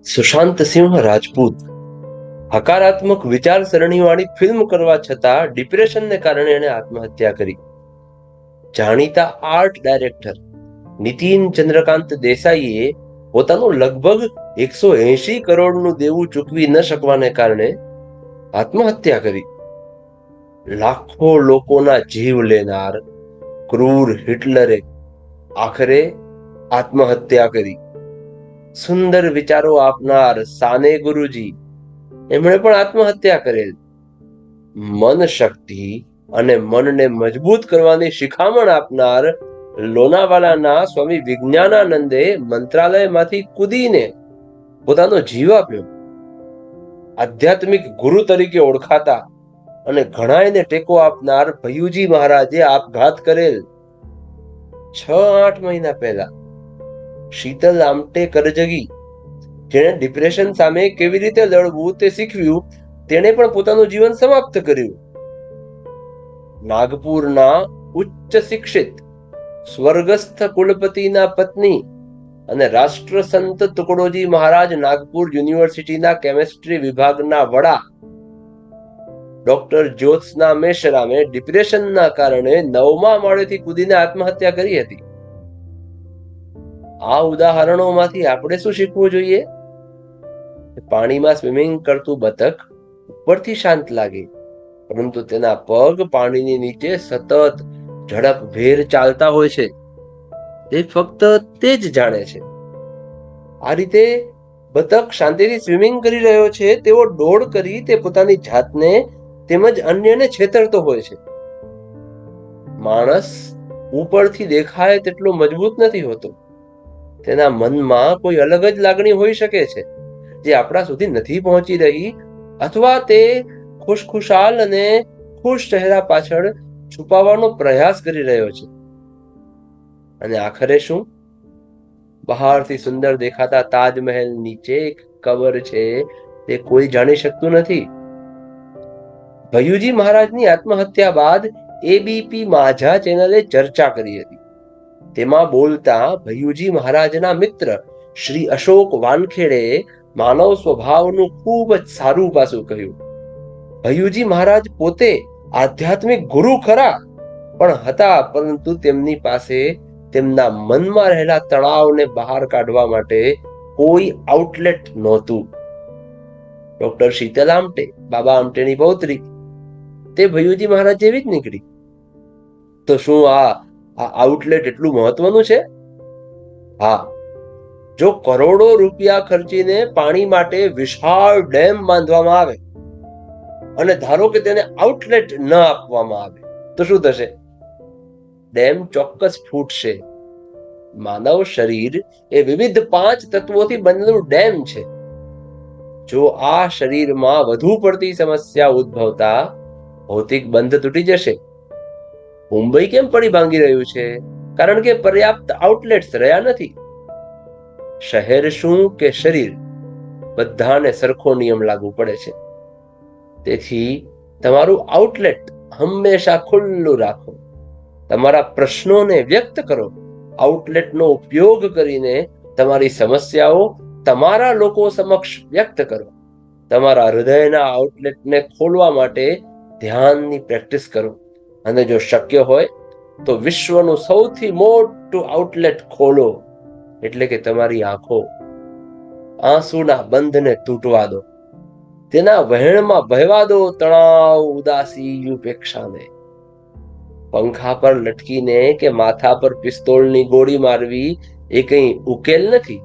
સુશાંત સિંહ રાજપૂત હકારાત્મક વિચારસરણીવાળી ફિલ્મ કરવા છતાં ડિપ્રેશનને કારણે એણે આત્મહત્યા કરી. જાણીતા આર્ટ ડાયરેક્ટર નીતિન ચંદ્રકાંત દેસાઈએ પોતાનું લગભગ 180 કરોડનું દેવું ચૂકવી ન શકવાને કારણે આત્મહત્યા કરી. લાખો લોકોના જીવ લેનાર ક્રૂર હિટલરે આખરે આત્મહત્યા કરી. સુંદર વિચારો આપનાર સાને ગુરુજી એમણે પણ આત્મહત્યા કરેલ. મન શક્તિ અને મનને મજબૂત કરવાની શિખામણ આપનાર લોનાવાલાના સ્વામી વિજ્ઞાનાનંદે મંત્રાલયમાંથી કૂદીને પોતાનો જીવ આપ્યો. આધ્યાત્મિક ગુરુ તરીકે ઓળખાતા અને ઘણાયને ટેકો આપનાર ભૈયુજી મહારાજે આપઘાત કરેલ. 6-8 મહિના પહેલા શીતલ આમટે કરજગી, જેણે ડિપ્રેશન સામે કેવી રીતે લડવું તે શીખવ્યું, તેણે પણ પોતાનું જીવન સમાપ્ત કર્યું. નાગપુરના ઉચ્ચ શિક્ષિત સ્વર્ગસ્થ કુલપતિના પત્ની અને રાષ્ટ્રસંત તુકડોજી મહારાજ નાગપુર યુનિવર્સિટીના કેમેસ્ટ્રી વિભાગના વડા ડોક્ટર જ્યોત્સના મેશરામે ડિપ્રેશનના કારણે 9મા માળેથી કૂદીને આત્મહત્યા કરી હતી. આ ઉદાહરણોમાંથી આપણે શું શીખવું જોઈએ? પાણીમાં સ્વિમિંગ કરતું બતક ઉપરથી શાંત લાગે, પરંતુ તેના પગ પાણીની નીચે સતત ઝડપભેર ચાલતા હોય છે. તે ફક્ત તે જ જાણે છે. આ રીતે બતક શાંતિથી સ્વિમિંગ કરી રહ્યો છે તેવો ડોળ કરી તે પોતાની જાતને તેમજ અન્યને છેતરતો હોય છે. માણસ ઉપરથી દેખાય તેટલો મજબૂત નથી હોતો. તેના મનમાં કોઈ અલગ જ લાગણી હોઈ શકે છે જે આપણા સુધી નથી પહોંચી રહી, અથવા તે ખુશખુશાલ અને ખુશ ચહેરા પાછળ છુપાવવાનો પ્રયાસ કરી રહ્યો છે. અને આખરે શું? બહારથી સુંદર દેખાતા તાજમહેલ નીચે એક કબર છે તે કોઈ જાણી શકતું નથી. ભૈયુજી મહારાજની આત્મહત્યા બાદ એબીપી माझा ચેનલે ચર્ચા કરી હતી. તેમાં બોલતા ભૈયુજી મહારાજના મિત્ર શ્રી અશોક વાનખેડે માનવ સ્વભાવનું ખૂબ જ સારું પાસું કહ્યું. ભૈયુજી મહારાજ પોતે આધ્યાત્મિક ગુરુ ખરા પણ હતા, પરંતુ તેમની પાસે તેમના મનમાં રહેલા તણાવને બહાર કાઢવા માટે કોઈ આઉટલેટ નહોતું. ડોક્ટર શીતલ આમટે, બાબા આમટેની પૌત્રી, તે ભૈયુજી મહારાજ જેવી જ નીકળી. તો શું આ આઉટલેટ એટલું મહત્વનું છે? હા, જો કરોડો રૂપિયા ખર્ચીને પાણી માટે વિશાળ ડેમ બાંધવામાં આવે અને ધારો કે તેને આઉટલેટ ન આપવામાં આવે તો શું થશે? ડેમ ચોક્કસ ફૂટશે. માનવ શરીર એ વિવિધ 5 તત્વોથી બનેલું ડેમ છે. જો આ શરીરમાં વધુ પડતી સમસ્યા ઉદ્ભવતા ભૌતિક બંધ તૂટી જશે. મુંબઈ કેમ પડી ભાંગી રહ્યું છે? કારણ કે પર્યાપ્ત આઉટલેટ્સ રહ્યા નથી. શહેર શું કે શરીર, બધાને સરખો નિયમ લાગુ પડે છે. તેથી તમારું આઉટલેટ હંમેશા ખુલ્લું રાખો. તમારા પ્રશ્નોને વ્યક્ત કરો. આઉટલેટનો ઉપયોગ કરીને તમારી સમસ્યાઓ તમારા લોકો સમક્ષ વ્યક્ત કરો. તમારા હૃદયના આઉટલેટને ખોલવા માટે ધ્યાનની પ્રેક્ટિસ કરો. અને જો શક્ય હોય તો વિશ્વનું સૌથી મોટું આઉટલેટ ખોલો, એટલે કે તમારી આંખો. આંસુના બંધને તૂટવા દો. તેના વહેણમાં વહેવા દો તણાવ, ઉદાસી, ઉપેક્ષાને. પંખા પર લટકીને કે માથા પર પિસ્તોલની ગોળી મારવી એ કંઈ ઉકેલ નથી,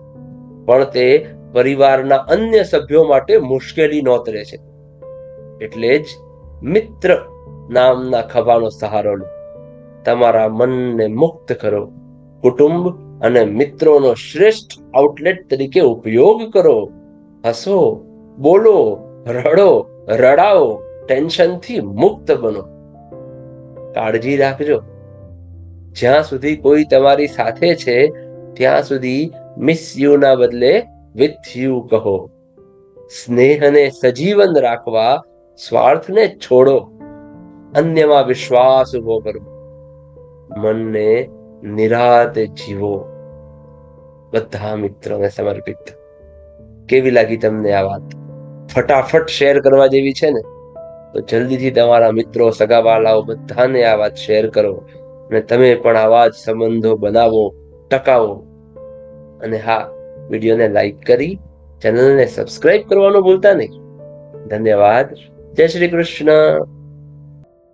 પણ તે પરિવારના અન્ય સભ્યો માટે મુશ્કેલી નોતરે છે. એટલે જ મિત્ર નામના ખભાનો સહારો લો. તમારા મનને મુક્ત કરો. કુટુંબ અને મિત્રોનો શ્રેષ્ઠ આઉટલેટ તરીકે ઉપયોગ કરો. હસો, બોલો, રડો, રડાવો, ટેન્શનથી મુક્ત બનો. કાળજી રાખજો. જ્યાં સુધી કોઈ તમારી સાથે છે ત્યાં સુધી મિસ યુ ના બદલે વિથ યુ કહો. સ્નેહને સજીવન રાખવા સ્વાર્થને છોડો. અન્યમાં વિશ્વાસ ઉભો કરો. મનને નિરાતે જીવો. બધા મિત્રોને સમર્પિત. કેવી લાગી તમને આ વાત? ફટાફટ શેર કરવા જેવી છે ને? તો જલ્દીથી તમારા મિત્રો, સગાવાલાઓ બધાને આ વાત શેર કરો અને તમે પણ આવા જ સંબંધો બનાવો, ટકાવો. અને હા, વિડીયોને લાઈક કરી ચેનલને સબસ્ક્રાઇબ કરવાનું ભૂલતા નહીં. ધન્યવાદ. જય શ્રી કૃષ્ણ.